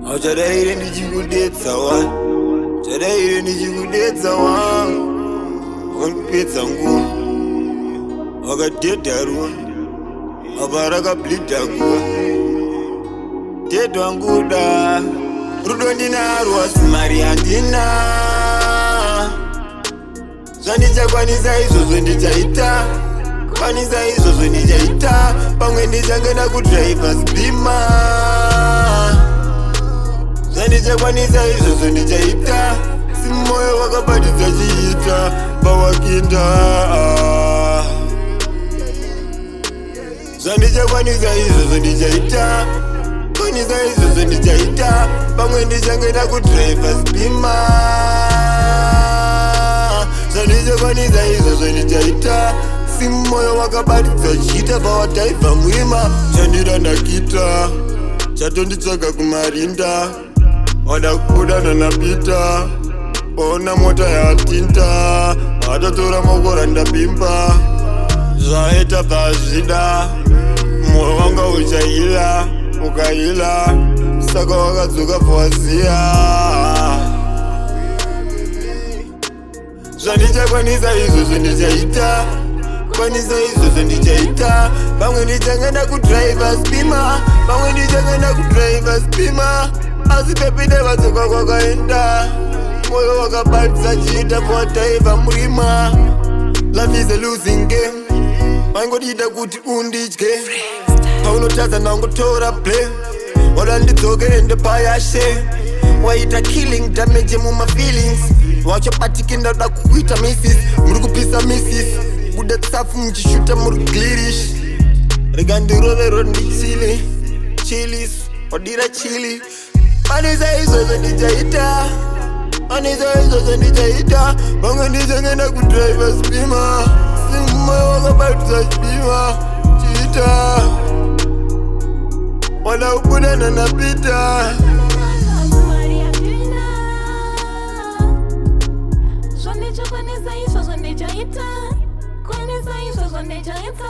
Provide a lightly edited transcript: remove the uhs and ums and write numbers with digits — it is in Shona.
Auchadaire ndichikudetsa wa chadaire ndichikudetsa wangu wanipedza nguwa wakadhedharwa apa rakablidhakuwa dhedha nguda rudo ndinarwa simari handina zvandichakwanisa izvozvo ndichaita kwanisa izvozvo ndichaita pamwe ndichangenda kudrivers bima zvandichakwanisa izvozvo ndichaita simoyo wakabatidza chiita pawakinda zvandichakwanisa izvozvo ndichaita kwanisa izvozvo ndichaita pamwe ndichangenda kudrivers bima zvandichakwanisa izvozvo ndichaita simoyo wakabatidza chiita pawadhaivha mwima chandida ndakita chatonditsvaga kumarinda wada kubudana napita waona mota yatinta watotora mokora ndapimba zvaita pazvida moyo wanga uchaila ukaila saka wakadzoka pwaziya zvandichakwanisa izvozvo ndichaita kwanisa izvozvo ndichaita pamwe ndichangenda kudrivers bima pamwe ndichangenda kudrivers bima asi pepinde vadzoka kwakaenda moyo wakabatidza chiita pawadhaivha murima life is a losing game wangodida kuti undidye paunotadza nangotora blame wada ndidzokere payashe waita killing damage mumafeelings wachobatiki ndada kukuita missis muri kupisa missis buda tsafu muchishuta muri glirish rega ndirovero ndichili chilis wadira chili kwanisa izvozvo ndichaita kwanisa izvozvo ndichaita pamwe ndichangenda kudrivers bima simoyo wakabatidza chibima chiita wada kubudana napita Kwanisa izvozvo ndichaita